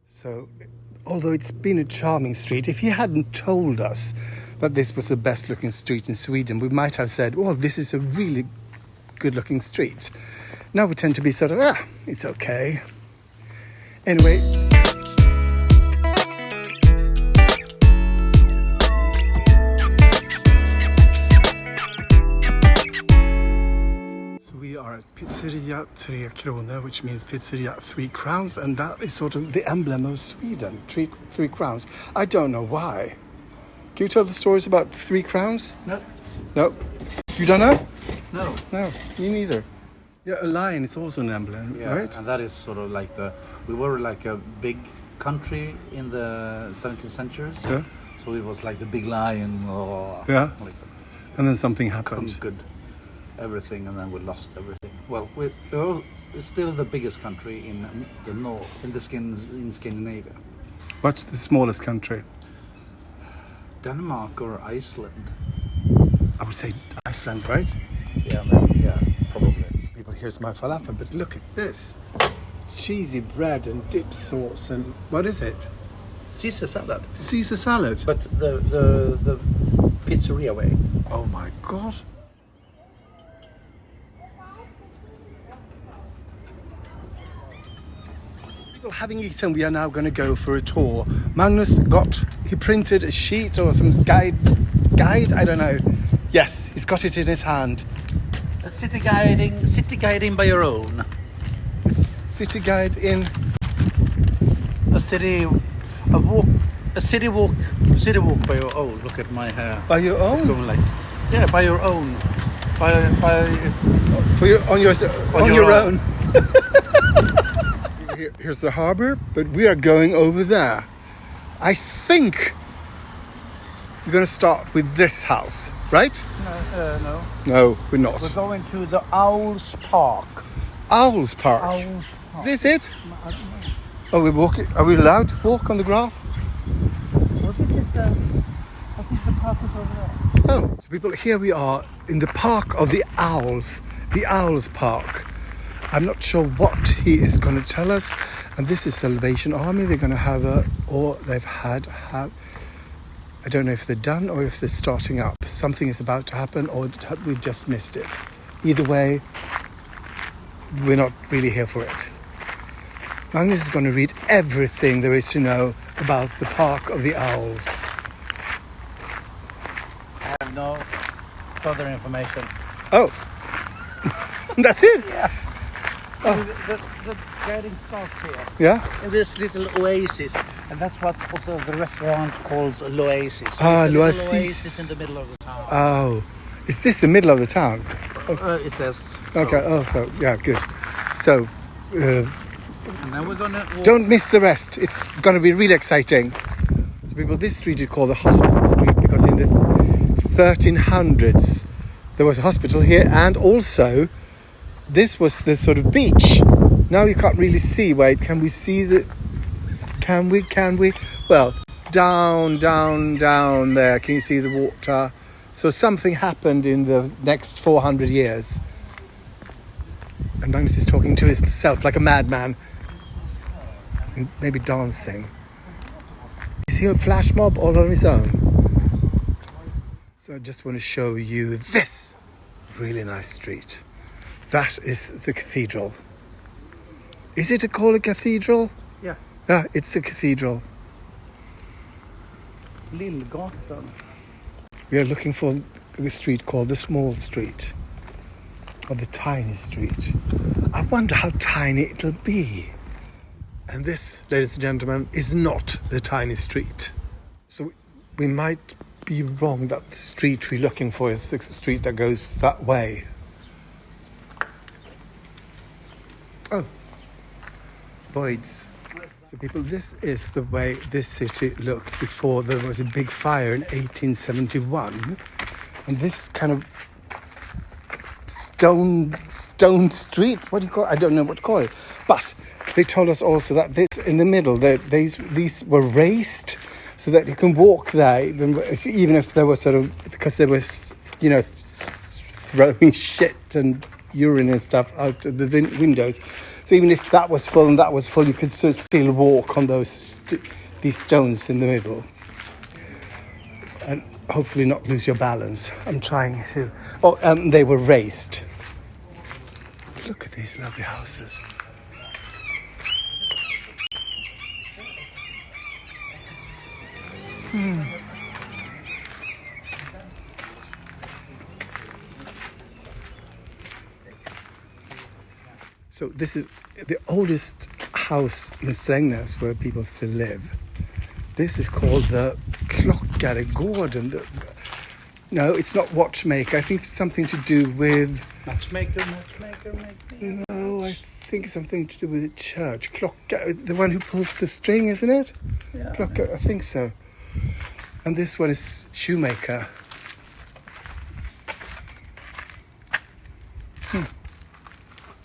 So, although it's been a charming street, if he hadn't told us that this was the best looking street in Sweden, we might have said, well, this is a really good looking street. Now we tend to be sort of, it's okay. Anyway. So we are at Pizzeria 3 kronor, which means pizzeria 3 crowns, and that is sort of the emblem of Sweden, three crowns. I don't know why. Can you tell the stories about 3 crowns? No. No? You don't know? No. No, me neither. Yeah, a lion is also an emblem, right? And that is sort of like we were like a big country in the 17th century. Yeah. So it was like the big lion. Yeah. Like that. And then something happened. Good. Everything, and then we lost everything. Well, we're still the biggest country in the north, in Scandinavia. What's the smallest country? Denmark or Iceland? I would say Iceland, right? Yeah, maybe. Yeah, probably. People, here's my falafel, but look at this. Cheesy bread and dip sauce and what is it? Caesar salad. Caesar salad. But the pizzeria way. Oh my God. Having eaten, we are now going to go for a tour. Magnus he printed a sheet or some guide, I don't know. Yes, he's got it in his hand. A city guiding by your own. A city guide in... A city walk by your own. Look at my hair. By your own? It's going like, by your own. On your own. Here's the harbour, but we are going over there. I think we're going to start with this house, right? No. No, we're not. We're going to the Owls Park. Owls Park? Owls Park. Is this it? I don't know. Oh, we're walking. Are we allowed to walk on the grass? I think the park is over there. Oh, so people, here we are in the park of the Owls. The Owls Park. I'm not sure what he is going to tell us. And this is Salvation Army. They're going to have they've had. I don't know if they're done or if they're starting up. Something is about to happen or we just missed it. Either way, we're not really here for it. Magnus is going to read everything there is to know about the Park of the Owls. I have no further information. Oh, that's it? Yeah. The guiding starts here. Yeah? In this little oasis. And that's what's also the restaurant calls l'oasis. L'oasis. Oasis in the middle of the town. Oh, is this the middle of the town? It says. So. Okay, yeah, good. So, and then we're gonna don't miss the rest. It's going to be really exciting. So people, this street is called the Hospital Street because in the 1300s there was a hospital here, and also this was the sort of beach. Now you can't really see. Wait, can we see the... Can we? Well, down there. Can you see the water? So something happened in the next 400 years. And Magnus is talking to himself like a madman. And maybe dancing. Is he a flash mob all on his own? So I just want to show you this really nice street. That is the cathedral. Is it called a cathedral? Yeah. Yeah, it's a cathedral. Lillgatan. We are looking for a street called the Small Street. Or the Tiny Street. I wonder how tiny it'll be. And this, ladies and gentlemen, is not the Tiny Street. So we might be wrong that the street we're looking for is the street that goes that way. Oh, Boyd's. So people, this is the way this city looked before there was a big fire in 1871. And this kind of stone street, what do you call it? I don't know what to call it. But they told us also that this in the middle, these were raised so that you can walk there, even if there was sort of, because there was, throwing shit and urine and stuff out of the windows. So even if that was full and that was full, you could still walk on these stones in the middle. And hopefully not lose your balance. I'm trying to... Oh, they were raised. Look at these lovely houses. So this is the oldest house in Strängnäs where people still live. This is called the Klockaregården. No, it's not watchmaker. I think it's something to do with... Matchmaker. No, I think it's something to do with the church. The one who pulls the string, isn't it? Yeah. I think so. And this one is shoemaker.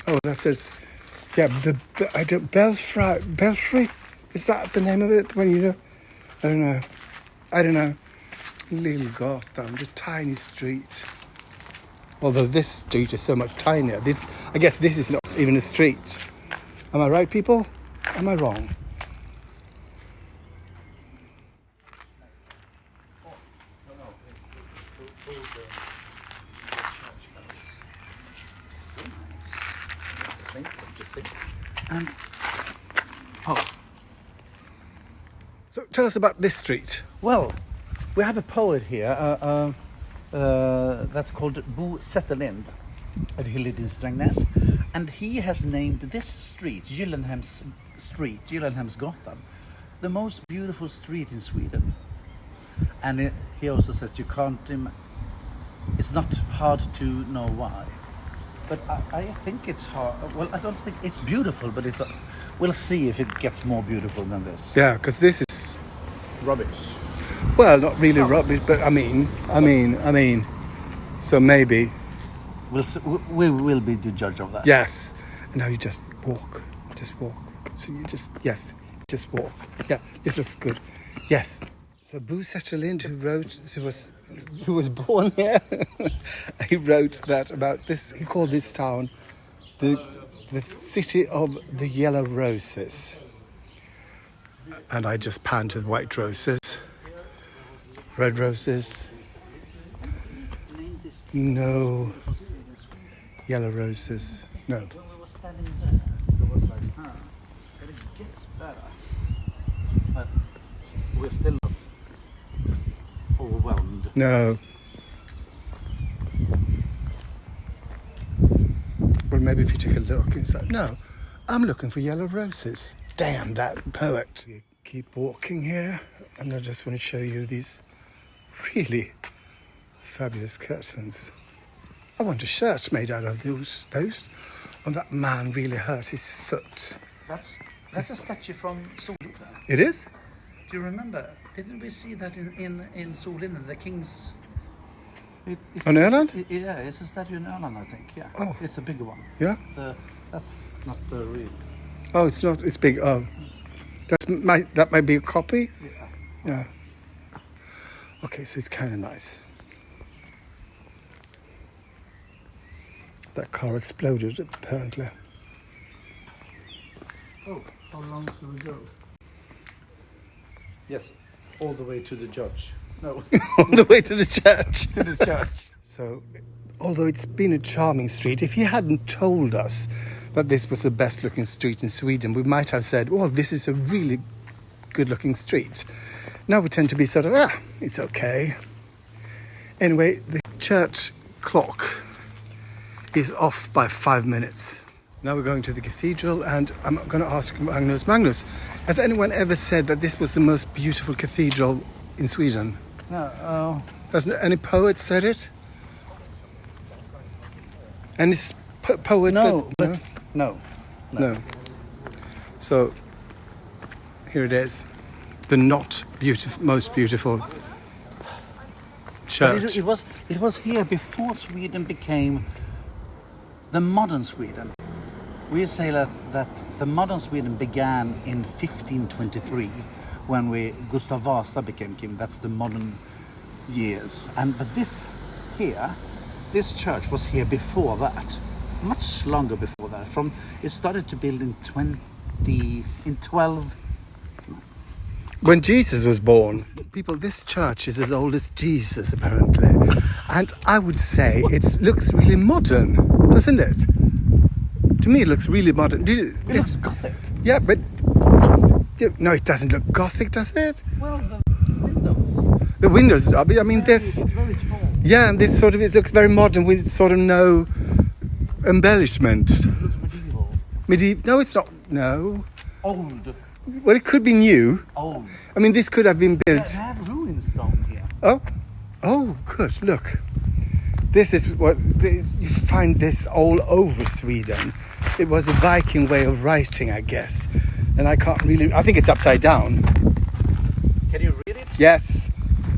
Oh, that says, yeah, belfry. Is that the name of it? When you know, I don't know. Lillgatan, the tiny street. Although this street is so much tinier. I guess this is not even a street. Am I right, people? Am I wrong? So tell us about this street. Well, we have a poet here that's called setterlind, and he lived in Strängnäs, and he has named this street, Gillingham Street, Gillinghams-gatan, the most beautiful street in Sweden. And he also says you can't, it's not hard to know why. But I think it's hard. Well, I don't think it's beautiful, but we'll see if it gets more beautiful than this. Yeah, because this is Rubbish. well, not really rubbish, but I mean. So maybe We will be the judge of that. yes. And now you just walk. So you just walk. Yeah, this looks good. Yes. So Setterlind, who was born here, he wrote that about this. He called this town the city of the yellow roses. And I just panned with white roses, red roses. No, yellow roses. No. When we were standing there, it was like, but it gets better. But we're still not overwhelmed. No. Well, maybe if you take a look inside. No, I'm looking for yellow roses. Damn that poet. You keep walking here, and I just want to show you these really fabulous curtains. I want a shirt made out of those. And that man really hurt his foot. That's a statue from Solinen. It is? Do you remember? Didn't we see that in Solinen, the king's... On Öland? Yeah, it's a statue in Öland, I think. Yeah. Oh. It's a bigger one. Yeah? That's not the real... Oh, it's not. It's big. Oh, that might be a copy. Yeah. Okay, so it's kind of nice. That car exploded apparently. Oh, how long should we go? Yes, all the way to the judge. No. On the way to the church. To the church. So, although it's been a charming street, if he hadn't told us that this was the best looking street in Sweden, we might have said, well, this is a really good looking street. Now we tend to be sort of, it's okay. Anyway, the church clock is off by 5 minutes. Now we're going to the cathedral, and I'm going to ask Magnus, has anyone ever said that this was the most beautiful cathedral in Sweden? No. Has any poet said it? Any poet? No. So here it is, the most beautiful church. But it was here before Sweden became the modern Sweden. We say that the modern Sweden began in 1523 when Gustav Vasa became king. That's the modern years. But this church was here before that, much longer before that. cathedra. It started to build in 12. When Jesus was born, people, this church is as old as Jesus, apparently. And I would say it looks really modern, doesn't it? To me, it looks really modern. It looks Gothic. Yeah, but... No, it doesn't look Gothic, does it? Well, the windows. The windows, I mean, this... Very tall. Yeah, and this sort of, it looks very modern with sort of no embellishment. It looks medieval. No, it's not. No. Old. Well, it could be new. Old. I mean, this could have been built. They have ruin stone here. Oh, good. Look, this is you find this all over Sweden. It was a Viking way of writing, I guess, and I can't really. I think it's upside down. Can you read it? Yes,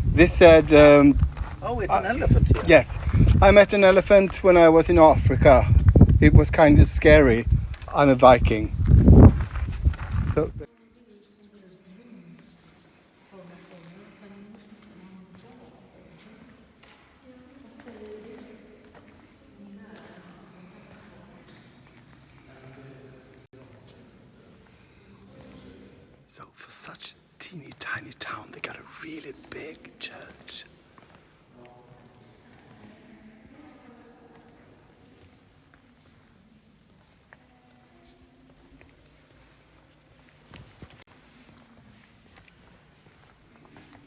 this said. Oh, it's an elephant here. Yes, I met an elephant when I was in Africa. It was kind of scary. I'm a Viking. So. So for such a teeny tiny town, they got a really big church.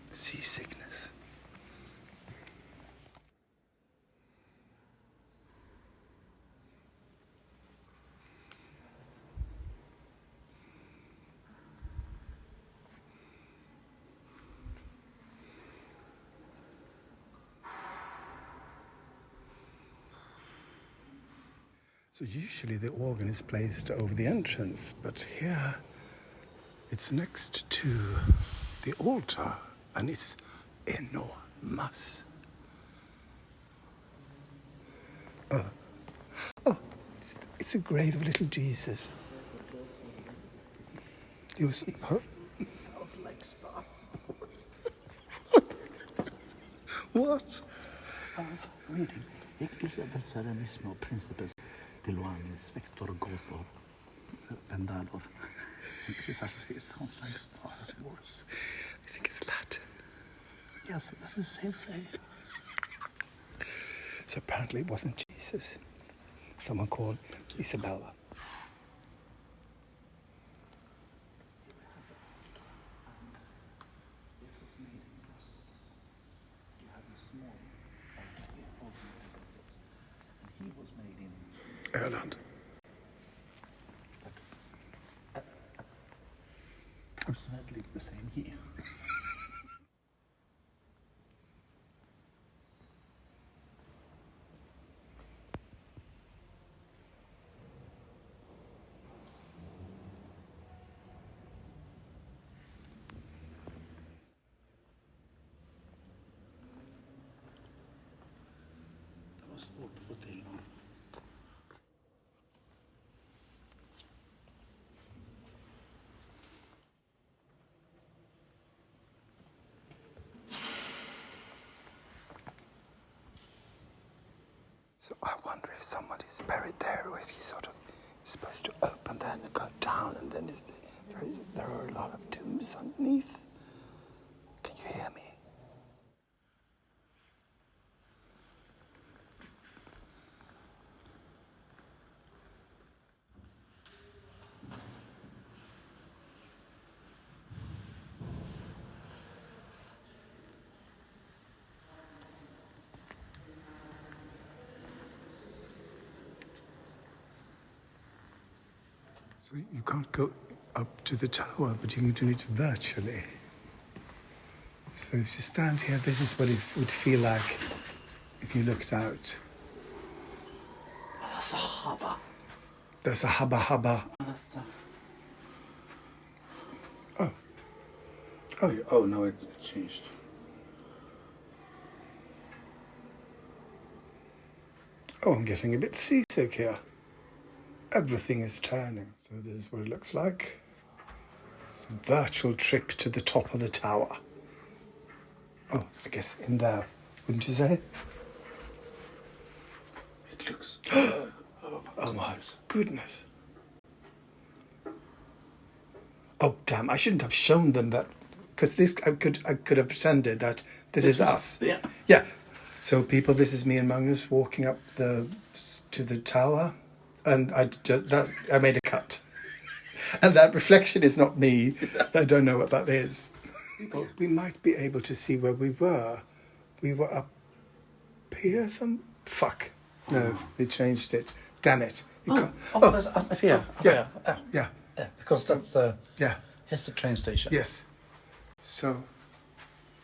Seasickness. So usually the organ is placed over the entrance, but here it's next to the altar and it's enormous. Oh, it's a grave of little Jesus. He was... Huh? Sounds like Star Wars. What? I was reading ecclesia mismo principes de luanis vector gothor vendador. It sounds like Star Wars. I think it's Latin. Yes, that's the same thing. So apparently it wasn't Jesus. Someone called Isabella. Öland. Approximately the same here. Det var svårt att få till någon. So I wonder if somebody's buried there, or if you're supposed to open that and go down, and then there are a lot of tombs underneath. Can you hear me? So you can't go up to the tower, but you can do it virtually. So if you stand here, this is what it would feel like if you looked out. That's a hubba. There's a hubba hubba. Oh, no, it changed. Oh, I'm getting a bit seasick here. Everything is turning. So this is what it looks like. It's a virtual trip to the top of the tower. Oh, I guess in there, wouldn't you say? It looks... Oh my goodness. Oh damn, I shouldn't have shown them that, because this I could have pretended that this is us. Yeah. Yeah. So people, this is me and Magnus walking up to the tower, and I made a cut. And that reflection is not me. I don't know what that is. People, we might be able to see where we were. We were up here. Fuck. No, they changed it. Damn it. That's up here. Yeah. Because So, that's yeah. here's the train station. Yes. So,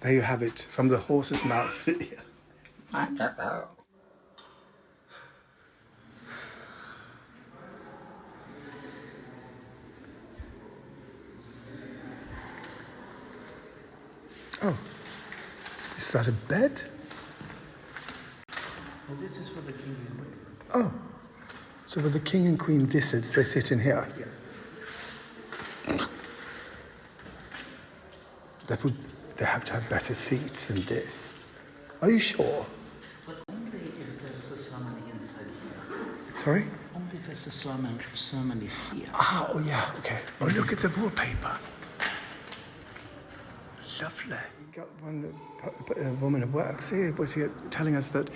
there you have it, from the horse's mouth. Oh, is that a bed? Well, this is for the king and queen. Oh, so where the king and queen they sit in here. Yeah. They have to have better seats than this. Are you sure? But only if there's the ceremony inside here. Sorry? Only if there's the ceremony here. Ah, oh yeah, okay. Oh, look at the wallpaper. Lovely. We got a woman at work was here telling us that,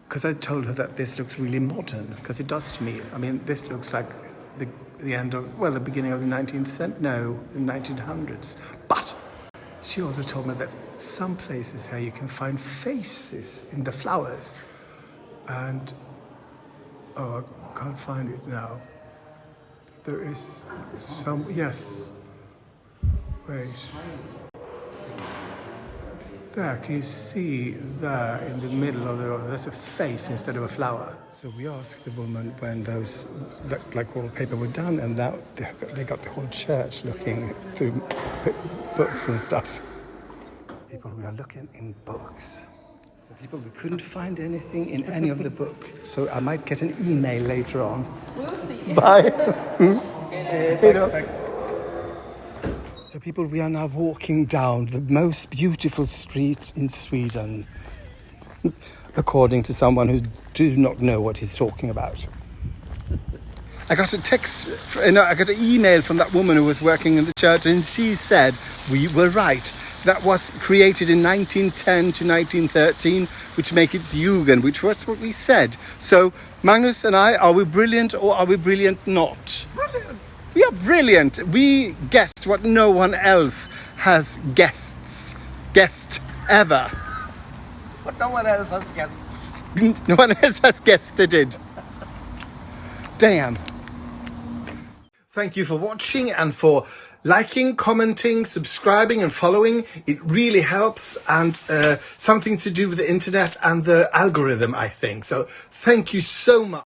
because I told her that this looks really modern, because it does to me. I mean, this looks like the end of, well, the beginning of the 19th century, no, the 1900s. But she also told me that some places here you can find faces in the flowers. And, oh, I can't find it now. There is some, yes. Wait. There, can you see there in the middle of the road? That's a face instead of a flower. So we asked the woman when those like wallpaper were done, and that they got the whole church looking through books and stuff. People, we are looking in books. So people, we couldn't find anything in any of the book. So I might get an email later on. We'll see. Bye. Tack. So people, we are now walking down the most beautiful street in Sweden, according to someone who do not know what he's talking about. I got a I got an email from that woman who was working in the church, and she said we were right. That was created in 1910 to 1913, which makes it Jugend, which was what we said. So Magnus and I, are we brilliant or are we brilliant not? Brilliant. We are brilliant. We guessed what no one else has guessed ever. But no one else has guessed. No one else has guessed it did. Damn. Thank you for watching and for liking, commenting, subscribing and following. It really helps, and something to do with the internet and the algorithm, I think. So thank you so much.